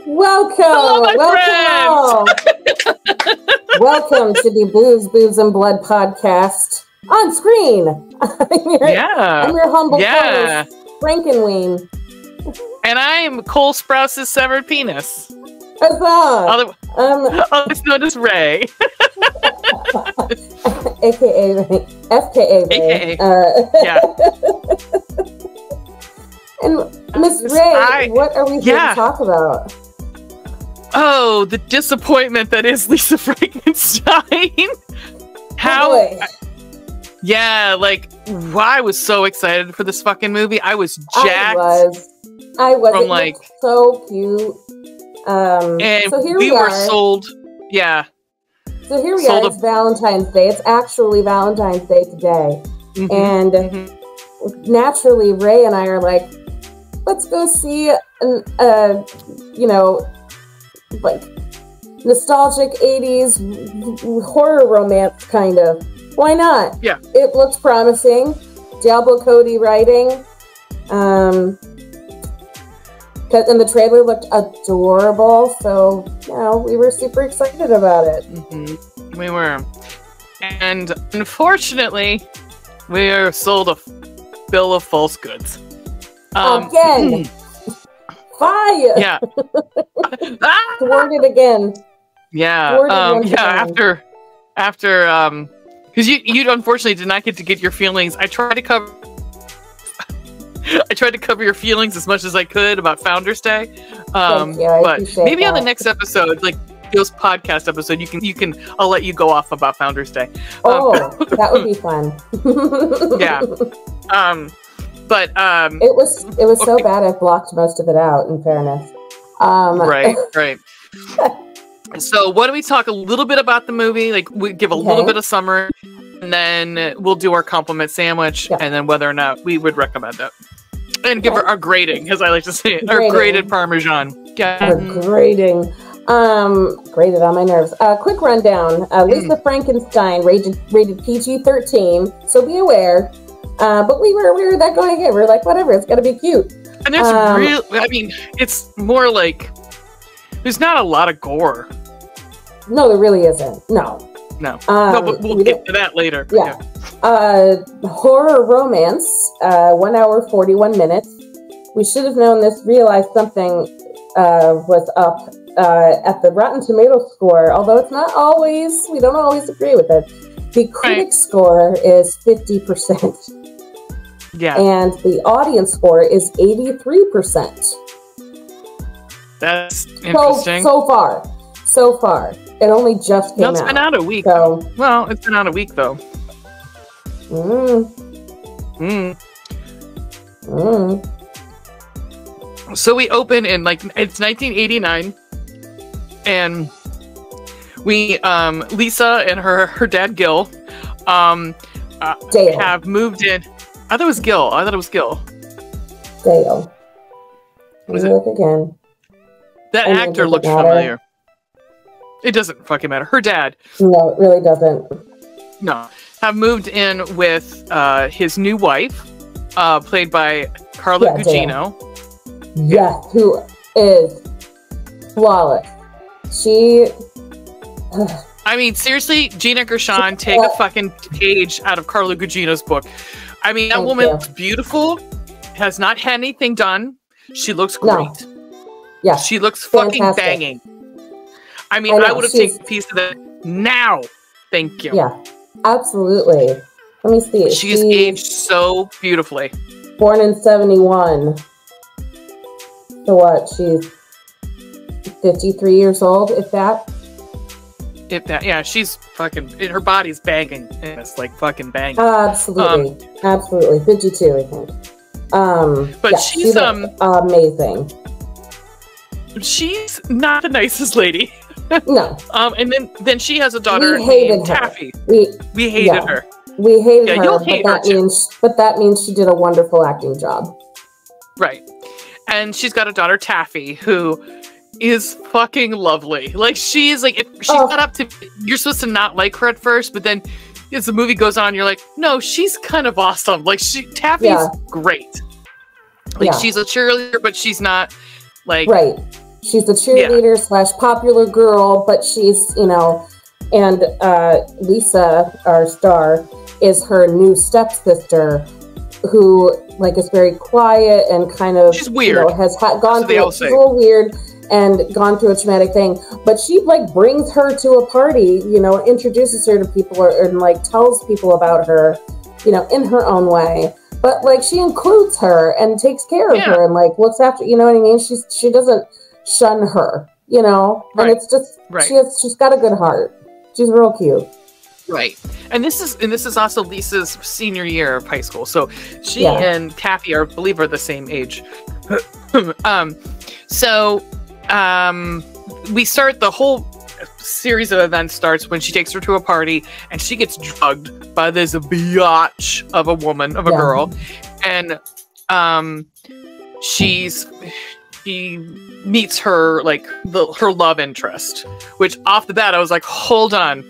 Hello, my Welcome to the Blues, Booze, and Blood podcast on screen. I'm your humble host, Frankenstein. And I'm Cole Sprouse's severed penis. Huzzah! Otherwise known as Ray. AKA Ray. FKA Ray. Yeah. And Miss Ray, what are we here to talk about? Oh, the disappointment that is Lisa Frankenstein. I was so excited for this fucking movie. I was jacked. I was. It looked so cute. And so here we were sold. Yeah. So here we are. It's Valentine's Day. It's actually Valentine's Day today. Mm-hmm. And naturally, Ray and I are like, let's go see like nostalgic 80s horror romance kind of. Why not? Yeah. It looks promising. Diablo Cody writing. And the trailer looked adorable, so we were super excited about it. Mm-hmm. We were. And unfortunately, we are sold a bill of false goods. Again! Fire! Yeah. Thwarted again. Yeah. After because you unfortunately did not get to get your feelings. I tried to cover your feelings as much as I could about Founders Day. But maybe on the next episode, like Bill's podcast episode, you can I'll let you go off about Founders Day. That would be fun. Yeah. But it was so bad I blocked most of it out, in fairness. Right. So why don't we talk a little bit about the movie? Like we give a little bit of summary, and then we'll do our compliment sandwich, and then whether or not we would recommend it. And give our grading, as I like to say it. Our graded Parmesan. Our grading. Graded on my nerves. Quick rundown. Lisa Frankenstein rated PG-13, so be aware. But we were that going in. We were like, whatever, it's gotta be cute. And there's it's more like there's not a lot of gore. No, there really isn't. No, but we'll get to that later. Yeah. Horror romance, 1 hour, 41 minutes. We should have known this, realized something was up at the Rotten Tomatoes score, although it's not always, we don't always agree with it. The critic score is 50%. Yeah. And the audience score is 83%. That's interesting. So far. It only just came out. It's been out a week. It's been out a week, though. So we open in, it's 1989. And we, Lisa and her dad, Gil, have moved in. I thought it was Gil. Dale. Was it? Look again. That actor looked familiar. It doesn't fucking matter. Her dad. No, it really doesn't. No. Have moved in with his new wife, played by Carla Gugino. Yes, who is flawless. She... I mean, seriously, Gina Gershon, take a fucking page out of Carla Gugino's book. I mean, that woman's beautiful, has not had anything done. She looks great. No. Yeah. She looks fucking banging. I mean, I would have taken a piece of that now. Thank you. Yeah, absolutely. Let me see. She's aged so beautifully. Born in 1971. So what? She's 53 years old, if that. Yeah, she's fucking, her body's banging. It's like fucking banging. Absolutely. 52, I think. But she's amazing. She's not the nicest lady. No. And then she has a daughter named Taffy. We hated her. We hated her, you'll hate her too. But that means she did a wonderful acting job. Right. And she's got a daughter, Taffy, who is fucking lovely. Like, she's like, if she's not up to, you're supposed to not like her at first, but then as the movie goes on, you're like, no, she's kind of awesome. Like, Taffy's great. Like, she's a cheerleader, but she's not like... Right. she's the cheerleader slash popular girl, but she's, you know, and Lisa, our star, is her new stepsister, who like is very quiet and kind of, she's weird. You know, has gone through. She's a little weird and gone through a traumatic thing, but she like brings her to a party, you know, introduces her to people, and like tells people about her, you know, in her own way. But like she includes her and takes care of her and like looks after, you know what I mean? She doesn't shun her, you know, and it's just she's got a good heart. She's real cute. Right. And this is also Lisa's senior year of high school. So she and Kathy are, I believe, are the same age. We start the whole series of events starts when she takes her to a party and she gets drugged by this biatch of a woman, of a girl. And she meets her, like, her love interest, which off the bat I was like, hold on.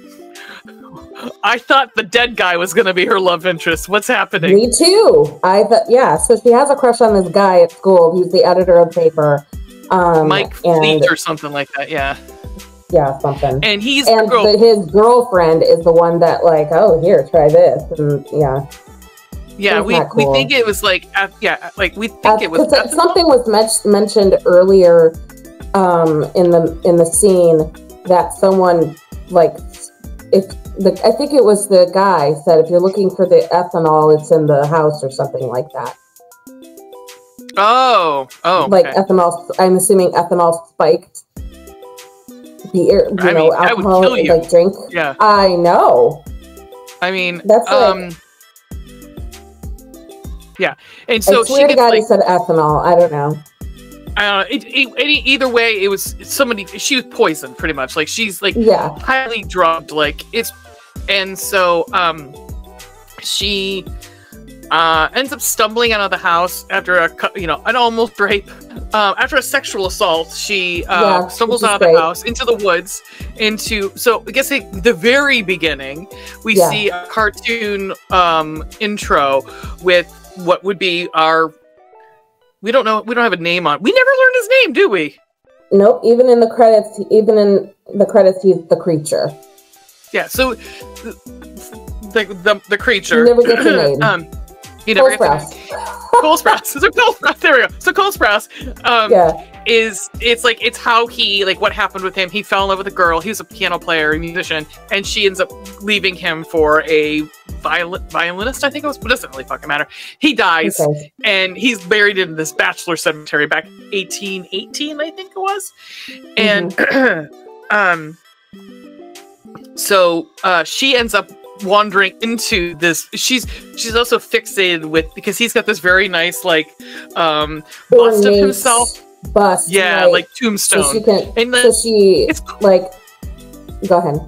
I thought the dead guy was going to be her love interest. What's happening? Me too. I thought, so she has a crush on this guy at school who's the editor of the paper. Mike Fleet or something like that, yeah, something. And his girlfriend is the one that like, oh, here, try this, and we think it was like, we think it was something was mentioned earlier, in the scene that someone like, I think it was the guy said, if you're looking for the ethanol, it's in the house or something like that. Oh, like ethanol. I'm assuming ethanol spiked beer, alcohol, like drink. Yeah, I know. I mean, that's and so I swear to God, he said ethanol. I don't know. Either way, it was somebody. She was poisoned, pretty much. Like she's like highly drugged. Like and so she ends up stumbling out of the house after an almost rape. After a sexual assault, she stumbles out of the house into the woods. So I guess at the very beginning, we see a cartoon intro with what would be our. We don't know. We don't have a name on. We never learned his name, do we? Nope. Even in the credits, he's the creature. Yeah. So the creature. He never gets a name. Cole Sprouse. So Cole Sprouse. There we go. So Cole Sprouse. It's how he, like, what happened with him. He fell in love with a girl. He was a piano player, a musician, and she ends up leaving him for a violinist, I think it was, but it doesn't really fucking matter. He dies, and he's buried in this bachelor cemetery back in 1818, I think it was. And so she ends up wandering into this. She's also fixated with, because he's got this very nice like bust of himself. Bust, like tombstone. So she can, and then it's like, go ahead.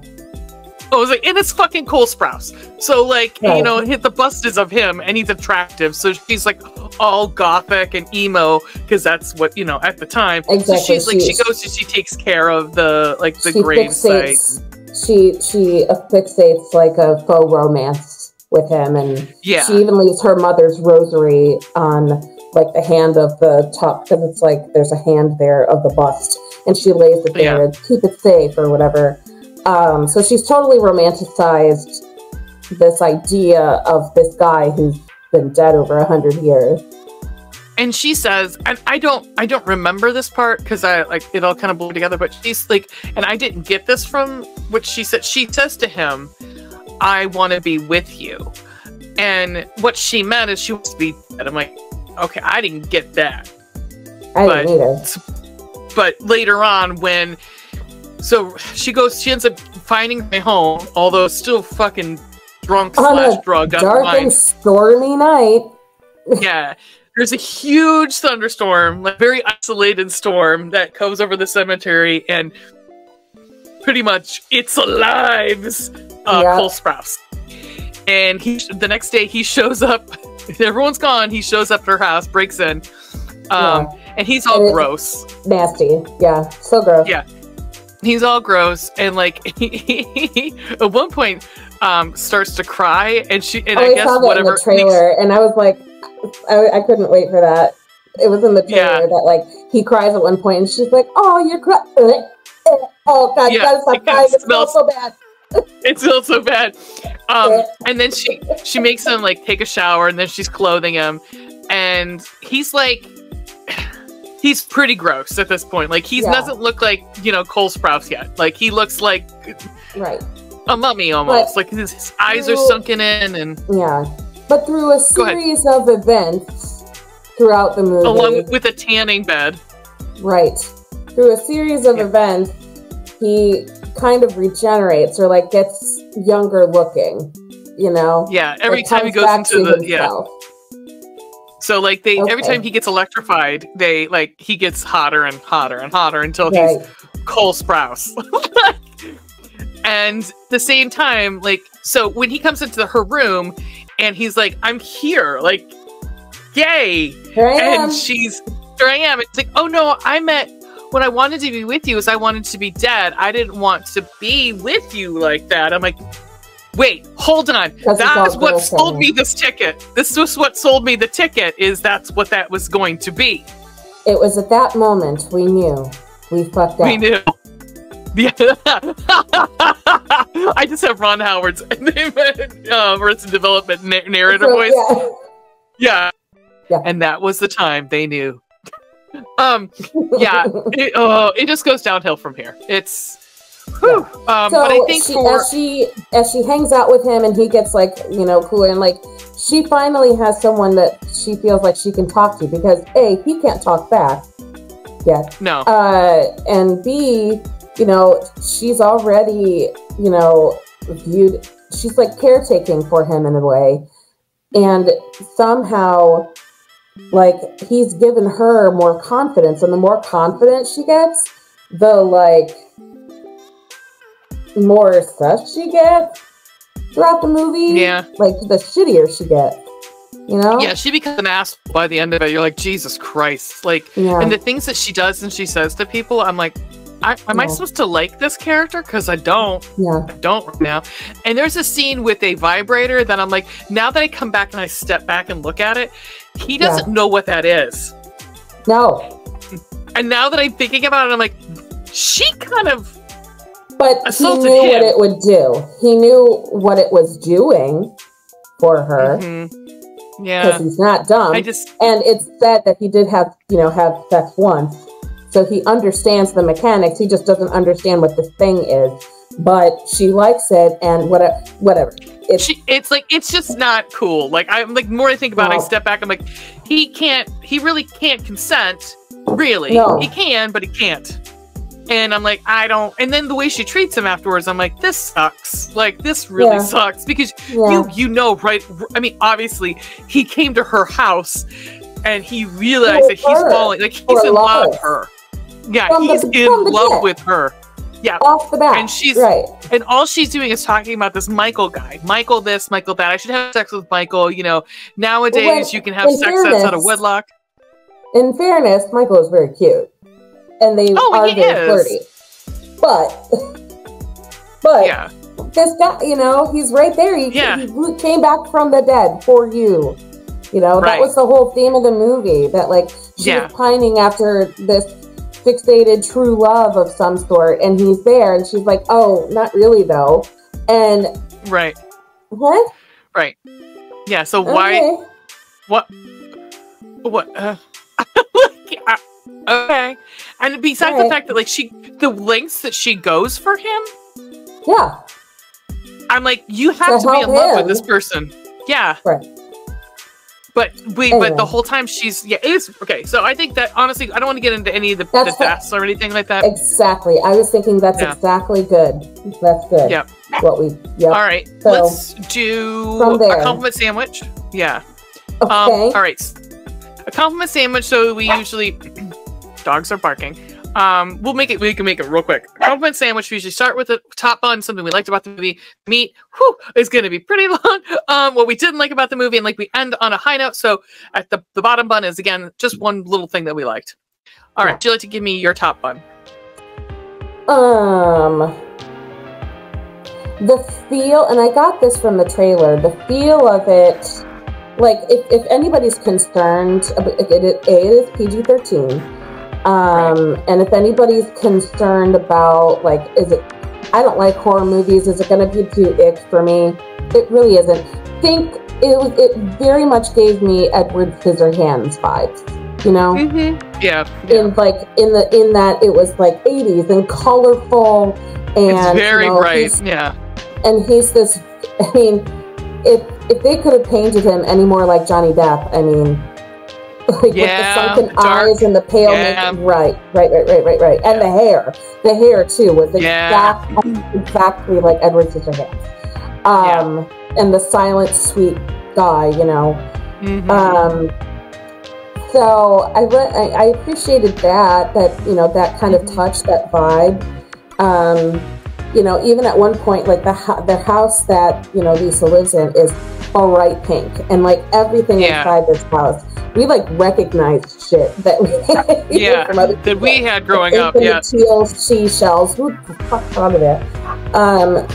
Oh, I was like, and it's fucking Cole Sprouse. So like, hit the bust is of him, and he's attractive. So she's like all gothic and emo, because that's what at the time. Exactly. So she's like, she goes and she takes care of the grave site. She fixates like a faux romance with him, and she even leaves her mother's rosary on like the hand of the top, because it's like there's a hand there of the bust, and she lays it there to keep it safe or whatever. So she's totally romanticized this idea of this guy who's been dead over 100 years. And she says, and I don't remember this part because it all kind of blurred together, but she's like, and I didn't get this from what she said. She says to him, I want to be with you. And what she meant is she wants to be dead. I'm like, okay, I didn't get that. I didn't either. But later on so she ends up finding my home, although still fucking drunk / drugged. Dark and stormy night. Yeah. There's a huge thunderstorm, like very isolated storm that comes over the cemetery, and pretty much it's alive. Cole Sprouse. And the next day he shows up. Everyone's gone. He shows up at her house, breaks in, and he's all gross, nasty. Yeah, so gross. Yeah, he's all gross, and like he at one point starts to cry, and I guess saw that in the trailer, and I was like. I couldn't wait for that. It was in the trailer that like he cries at one point, and she's like, "Oh, you're crying." Oh God, you gotta stop crying. It smells so bad. It smells so bad. And then she makes him like take a shower, and then she's clothing him, and he's like, he's pretty gross at this point. Like he doesn't look like, you know, Cole Sprouse yet. Like he looks like a mummy almost. Like his eyes are sunken in, and but through a series of events throughout the movie, along with a tanning bed, through a series of events, he kind of regenerates or like gets younger looking, you know? Yeah, every time he goes into the So like every time he gets electrified, he gets hotter and hotter and hotter until he's Cole Sprouse. And the same time, like, so when he comes into her room and he's like, "I'm here, like, yay." Here I am. Here I am. It's like, "Oh no, when I wanted to be with you is I wanted to be dead. I didn't want to be with you like that." I'm like, wait, hold on. That's what sold me this ticket. This was what sold me the ticket, is that's what that was going to be. It was at that moment we knew. We fucked up. We knew. Yeah. I just have Ron Howard's Arrested Development narrator voice. Yeah. And that was the time they knew. It just goes downhill from here. It's so but I think as she hangs out with him and he gets like, you know, cooler, and like she finally has someone that she feels like she can talk to, because A, he can't talk back yet. No. And B, you know, she's already, you know, she's like caretaking for him in a way, and somehow like he's given her more confidence, and the more confident she gets, the like more sus she gets throughout the movie. Yeah. Like the shittier she gets. You know? Yeah, she becomes an ass by the end of it. You're like, Jesus Christ. Like, and the things that she does and she says to people, I'm like, am I supposed to like this character? Because I don't. Yeah. I don't right now. And there's a scene with a vibrator that I'm like, now that I come back and I step back and look at it, he doesn't know what that is. No. And now that I'm thinking about it, I'm like, she kind of But he knew what it would do. He knew what it was doing for her. Mm-hmm. Yeah. Because he's not dumb. And it's said that he did have sex once. So he understands the mechanics. He just doesn't understand what this thing is. But she likes it, and whatever. It's just not cool. Like, I'm like, the more I think about it, I step back, I'm like, he really can't consent. Really. No. He can, but he can't. And I'm like, I don't. And then the way she treats him afterwards, I'm like, this sucks. Like, this really sucks. Because you know, right? I mean, obviously, he came to her house and he realized that he's falling. Like, he's in love with her. Yeah, he's in love with her. Yeah. Off the bat. And and all she's doing is talking about this Michael guy. Michael this, Michael that. I should have sex with Michael. You know, nowadays you can have sex that's out of wedlock. In fairness, Michael is very cute. And they are very flirty. But this guy, you know, he's right there. He came back from the dead for you. You know, that was the whole theme of the movie. That, like, she was pining after this fixated true love of some sort. And he's there. And she's like, oh, not really, though. And... Right. What? Right. Yeah, so why... What? Okay. And besides the fact that, like, the lengths that she goes for him, I'm like, you have to be in love with this person. Yeah. Right. But the whole time it's okay. So I think that, honestly, I don't want to get into any of the deaths or anything like that. Exactly. I was thinking that's exactly good. That's good. Yeah. All right. So, let's do a compliment sandwich. Yeah. Okay. All right. A compliment sandwich. So we usually dogs are barking. We can make it real quick. A compliment sandwich. We usually start with the top bun, something we liked about the movie. Meat, is going to be pretty long. What we didn't like about the movie, and like we end on a high note. So at the bottom bun is, again, just one little thing that we liked. All right, would you like to give me your top bun? The feel, and I got this from the trailer. The feel of it, like if anybody's concerned, it is PG-13. And if anybody's concerned about, like, I don't like horror movies, is it going to be too ick for me? It really isn't. It very much gave me Edward Scissorhands vibes, you know? Mm-hmm. Yeah. In that it was like 80s and colorful, and it's very bright. Yeah. And he's this, I mean, if they could have painted him any more like Johnny Depp, I mean, like with the sunken eyes and the pale makeup, right. And the hair too was exactly like Edward Scissorhands. And the silent, sweet guy, you know. Mm-hmm. So I appreciated that you know, that kind of touch, that vibe. You know, even at one point, like the house that, you know, Lisa lives in is bright pink, and like everything inside this house, we like recognized shit that we from other that we had growing up. Yeah, teal seashells. Who the fuck thought of that?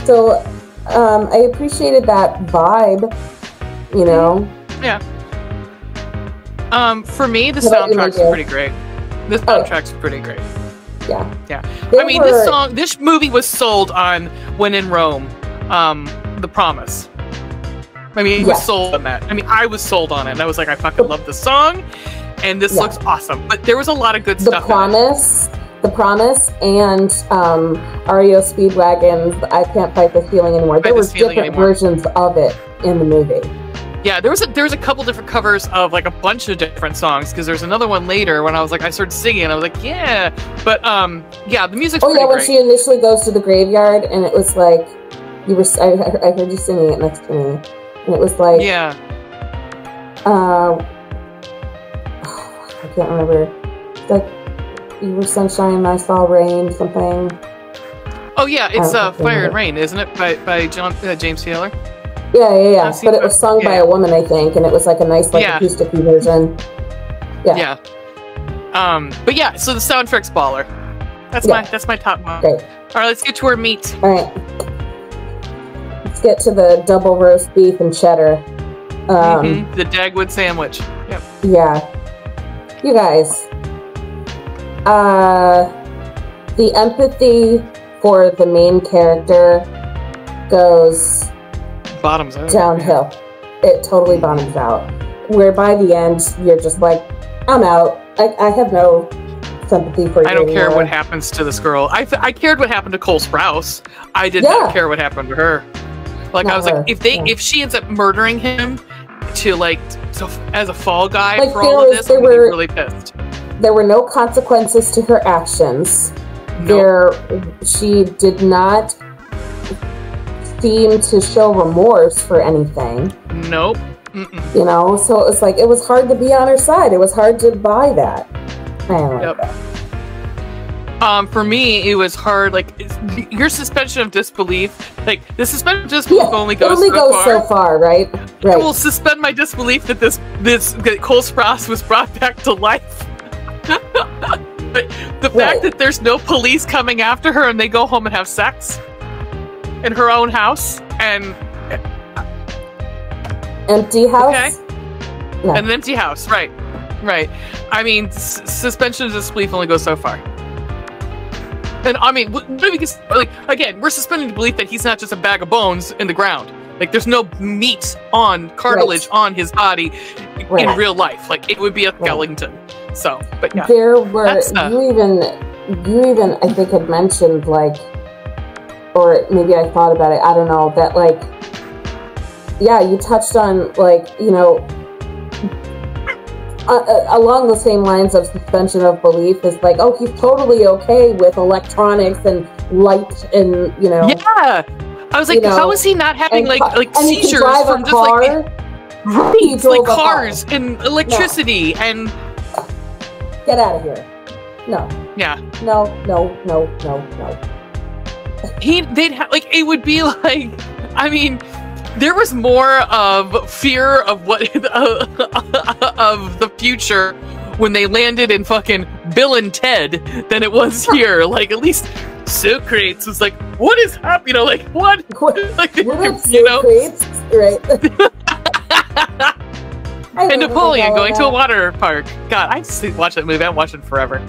So I appreciated that vibe. You know. Yeah. For me, the soundtrack's pretty great. The soundtrack's pretty great. Yeah. Yeah. I mean, this movie was sold on When in Rome, The Promise. I mean, it was sold on that. I mean, I was sold on it, and I was like, I fucking love this song, and this looks awesome. But there was a lot of good stuff. The Promise, and REO Speedwagon's I Can't Fight This Feeling Anymore. There were different versions of it in the movie. Yeah, there was a couple different covers of like a bunch of different songs, because there's another one later when I started singing, and I was like, yeah, but the music's pretty when great. She initially goes to the graveyard, and it was like I heard you singing it next to me, and it was like I can't remember, like You Were Sunshine, I Saw Rain, something. Oh yeah, it's Fire and Rain, isn't it, by James Taylor? Yeah. But it was sung by a woman, I think, and it was like a nice, like, acoustic version. Yeah. But yeah, so the soundtrack's baller. That's my top one. Great. All right, let's get to our meat. All right. Let's get to the double roast beef and cheddar. The Dagwood sandwich. Yep. Yeah. You guys. The empathy for the main character goes bottoms out. Downhill. It totally bottoms out. Where by the end, you're just like, I'm out. I have no sympathy for you. I don't care what happens to this girl. I cared what happened to Cole Sprouse. I did not care what happened to her. Like, I was like, if she ends up murdering him as a fall guy for all of this, I'm really pissed. There were no consequences to her actions. Nope. She did not seem to show remorse for anything. Nope. You know, so it was like, it was hard to be on her side. It was hard to buy that. I don't like that. For me, it was hard. Like, your suspension of disbelief. Like, the suspension of disbelief only goes so far, right? I will suspend my disbelief that that Cole Sprouse was brought back to life. But the fact that there's no police coming after her and they go home and have sex in her own house and empty house. Okay. No. An empty house, right? I mean, suspension of disbelief only goes so far. And I mean, again, we're suspending the belief that he's not just a bag of bones in the ground. Like, there's no meat on cartilage on his body in real life. Like, it would be a skeleton. So, but yeah, there were you even I think had mentioned, like, or maybe I thought about it. I don't know, that, like, you touched on, like, you know, along the same lines of suspension of belief is like, oh, he's totally okay with electronics and light and, you know. Yeah, I was like, how is he not having like seizures from just like cars and electricity and. Get out of here. No. Yeah. No. They'd have, like, it would be like, I mean, there was more of fear of what of the future when they landed in fucking Bill and Ted than it was here. Like, at least Socrates was like, what is happening? You know, like, what? Like, you know? Right. And Napoleon going to a water park. God, I just watched that movie. I haven't watched it forever.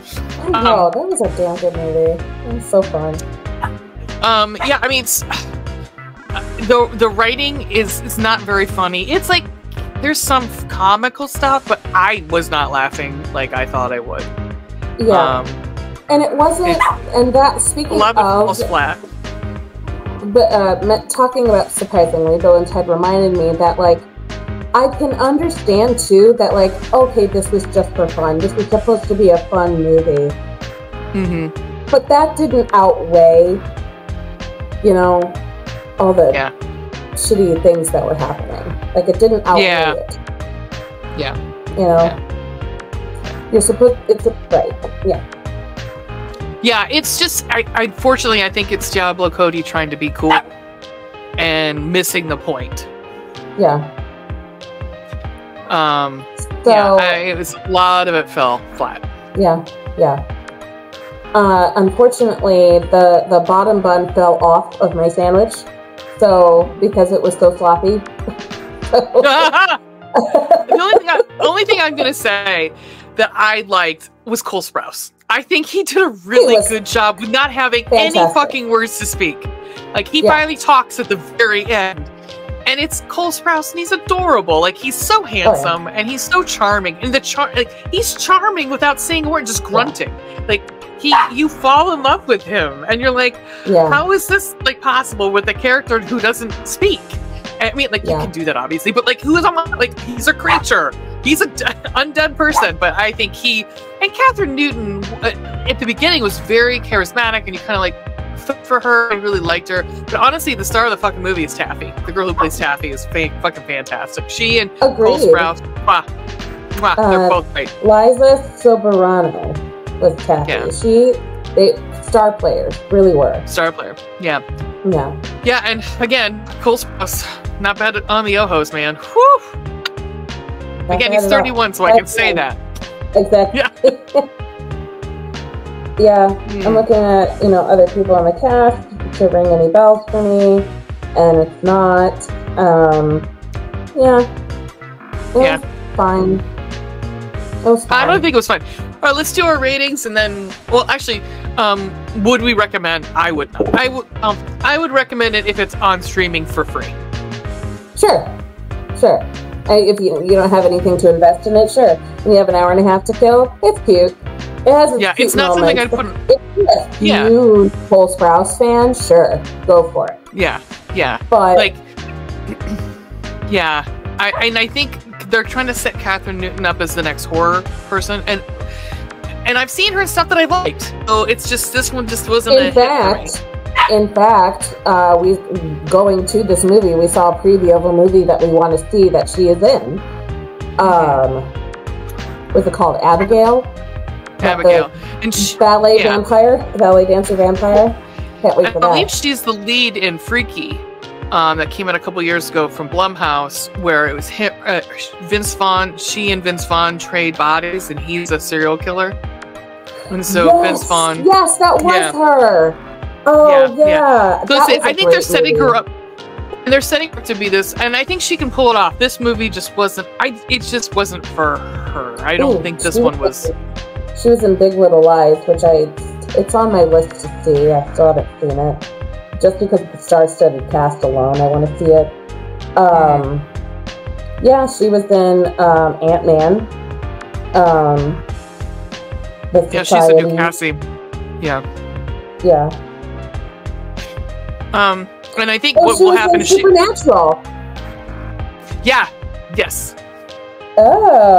No, that was a damn good movie. It was so fun. Yeah, I mean, the writing is not very funny. It's like there's some comical stuff, but I was not laughing like I thought I would. Yeah, and it wasn't. And that speaking a lot of it falls flat. But talking about surprisingly, Bill and Ted reminded me that like I can understand too that like okay, this was just for fun. This was supposed to be a fun movie. Mm-hmm. But that didn't outweigh, you know, all the shitty things that were happening. Like it didn't outweigh it. Yeah. You know, you're supposed. Right. Yeah. Yeah, it's just, unfortunately, I think it's Diablo Cody trying to be cool and missing the point. Yeah. It was a lot of it fell flat. Yeah, yeah. Unfortunately, the bottom bun fell off of my sandwich, so because it was so sloppy. The only thing I'm gonna say that I liked was Cole Sprouse. I think he did a really good job with not having any fucking words to speak. Like, he finally talks at the very end. And it's Cole Sprouse, and he's adorable. Like, he's so handsome, and he's so charming. And he's charming without saying a word, just grunting. Like, you fall in love with him, and you're like, how is this, like, possible with a character who doesn't speak? I mean, like, you can do that, obviously, but, like, he's a creature. He's an undead person, but I think and Catherine Newton, at the beginning, was very charismatic, and you kind of, like, felt for her. I really liked her. But honestly, the star of the fucking movie is Taffy. The girl who plays Taffy is fucking fantastic. She and Cole Sprouse, they're both great. Liza Soberano was Taffy. Yeah. They star players, really were. Star player, yeah. Yeah. Yeah, and again, Cole Sprouse, not bad on the Ojos, man. Whew! Again, he's 31, so I can say that. Exactly. Yeah. I'm looking at, other people on the cast to ring any bells for me, and it's not. Fine. It was fine. I don't think it was fine. All right, let's do our ratings, and then, well, actually, would we recommend? I would not. I would recommend it if it's on streaming for free. Sure. If you don't have anything to invest in it, sure. And you have an hour and a half to kill, it's cute. It has a cute it's not something I'd put. If you're a huge Cole Sprouse fan, sure, go for it. Yeah. But like, I think they're trying to set Catherine Newton up as the next horror person, and I've seen her in stuff that I liked. So it's just this one just wasn't. In fact, we going to this movie, we saw a preview of a movie that we want to see that she is in. What's it called? Abigail? Abigail. And ballet dancer vampire. Can't wait for that. I believe she's the lead in Freaky, that came out a couple years ago from Blumhouse, where it was him, Vince Vaughn. She and Vince Vaughn trade bodies, and he's a serial killer. And so Vince Vaughn. Yes, that was her. Oh yeah. I think they're setting her up. And they're setting her up to be this, and I think she can pull it off. This movie just wasn't. It just wasn't for her. I don't think this one was. She was in Big Little Lies, which it's on my list to see. I still haven't seen it. Just because of the star-studded cast alone, I want to see it. Yeah, she was in Ant-Man. She's a new Cassie. Yeah. And I think what will happen is Supernatural. Yes. Oh.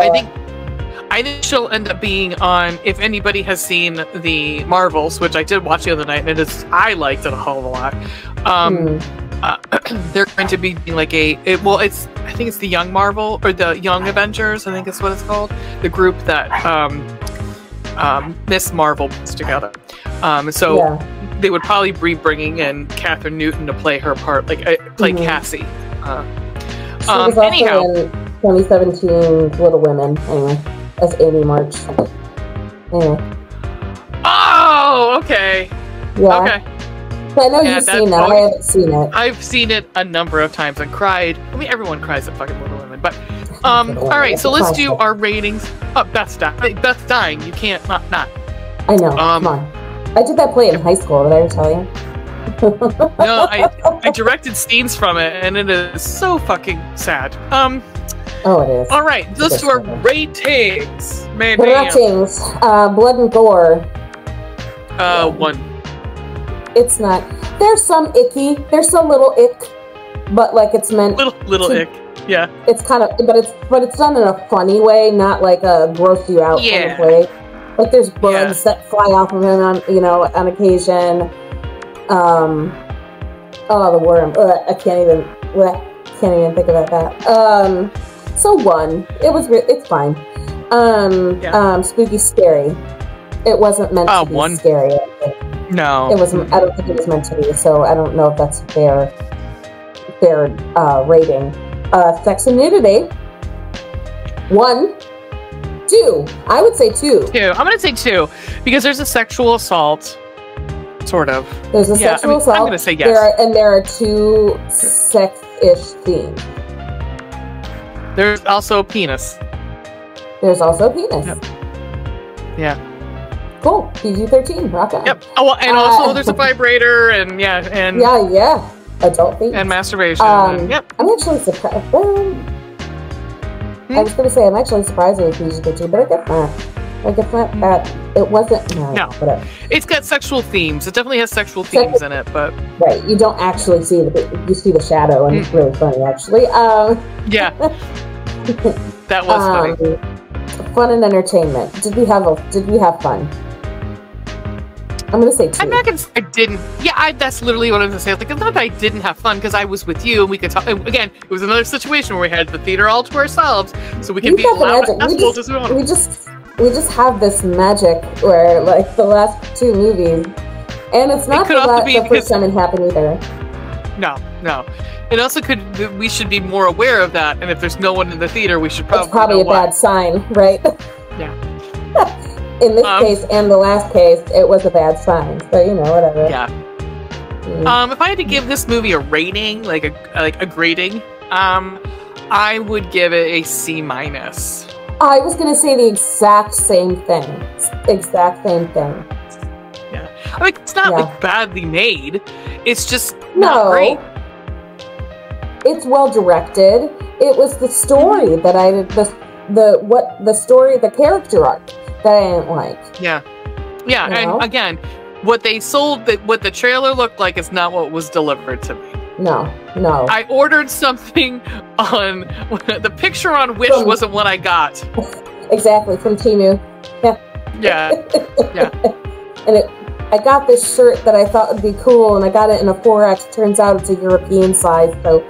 I think she'll end up being on, if anybody has seen the Marvels, which I did watch the other night, and I liked it a whole lot. They're going to be like I think it's the Young Marvel, or the Young Avengers, I think is what it's called. The group that Miss Marvel puts together. They would probably be bringing in Catherine Newton to play her part, play Cassie. She was also in 2017's Little Women, anyway, as Amy March. Anyway. Oh, okay. Yeah. Okay. So I know you've seen that. I haven't seen it. I've seen it a number of times and cried. I mean, everyone cries at fucking Little Women, but All right, so let's do our ratings. Oh, Beth's dying. Beth's dying. You can't not. I know. Come on. I did that play in high school. Did I ever tell you? No, I directed scenes from it, and it is so fucking sad. Oh, it is. All right, let's do our ratings. The ratings. Blood and gore. 1. It's not. There's some icky. There's some little ick, but like it's meant. Little ick. Yeah. It's kind of, but it's done in a funny way, not like a gross you out kind of way. Like there's bugs that fly off of him on occasion. Oh, the worm. I can't even think about that. So 1. It's fine. Spooky, scary. It wasn't meant to be scary. I think. No. It wasn't. I don't think it was meant to be. So I don't know if that's fair rating. Sex and nudity. 1. 2. I would say 2. 2. I'm gonna say 2 because there's a sexual assault. Sort of. There's a sexual assault. I'm gonna say yes. There are 2 sex-ish themes. There's also a penis. There's also a penis. Yep. Yeah. Cool. PG-13. Rock on. Yep. Oh, well, and also there's a vibrator and yeah. Adult themes. And masturbation. Yep. I'm actually surprised. I was going to say I'm actually surprised it was PG-13, but I guess not. Like it's not that. It wasn't. No. Whatever. It's got sexual themes. It definitely has sexual themes in it, but right. You don't actually see you see the shadow, and it's really funny actually. Yeah. That was funny. Fun and entertainment. Did we have fun? I'm gonna say 2. I'm not gonna say I didn't. Yeah, that's literally what I was gonna say. Like, it's not that I didn't have fun because I was with you and we could talk. Again, it was another situation where we had the theater all to ourselves, so we could be loud. We just have this magic where, like, the last 2 movies, and it's not the first time it happened either. No. It also we should be more aware of that, and if there's no one in the theater, we should probably. It's probably a bad sign, right? Yeah. In this case and the last case, it was a bad sign. So whatever. Yeah. If I had to give this movie a rating, like a grading, I would give it a C-. I was gonna say the exact same thing. Yeah. I mean, it's not like badly made. It's just not great. It's well directed. It was the story that I did the character arc that I didn't like. Yeah. And again, what they sold, what the trailer looked like, is not what was delivered to me. No. I ordered something on the picture on Wish wasn't what I got. Exactly, from Temu. Yeah. And I got this shirt that I thought would be cool, and I got it in a 4X. Turns out it's a European size, so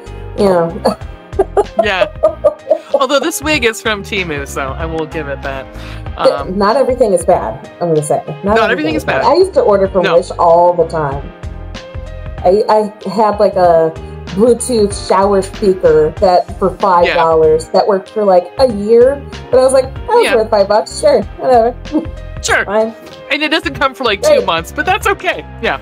Yeah. Although this wig is from Temu, so I will give it that. Not everything is bad, I'm going to say. Not everything is bad. I used to order from Wish all the time. I had like a Bluetooth shower speaker that for $5 that worked for like a year, but I was like, that was worth $5. Sure, whatever. Sure. Fine. And it doesn't come for like 2 months, but that's okay. Yeah.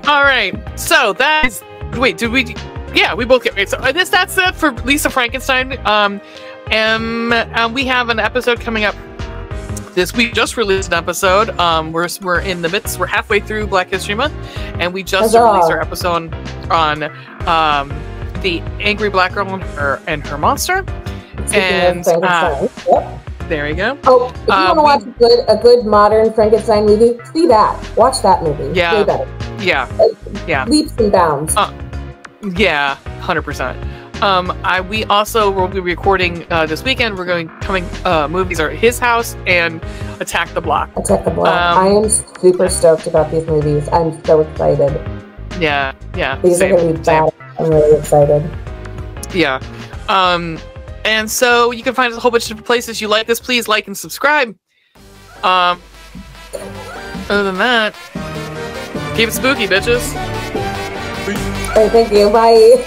All right. So that is. Wait, did we? Yeah, we both get. Right, so that's it for Lisa Frankenstein. And we have an episode coming up this week. Just released an episode. We're in the midst. We're halfway through Black History Month, and we just released our episode on the angry black girl and her monster. And there you go. Oh, if you want to watch a good modern Frankenstein movie, see that. Watch that movie. Yeah. Way better. Yeah. Leaps and bounds. Yeah, 100%. We also will be recording this weekend. We're coming movies are His House and Attack the Block. I am super stoked about these movies. I'm so excited. Yeah. These are going to be bad. I'm really excited. Yeah. And so you can find us a whole bunch of different places. You like this, please like and subscribe. Other than that, keep it spooky, bitches. Thank you. Bye.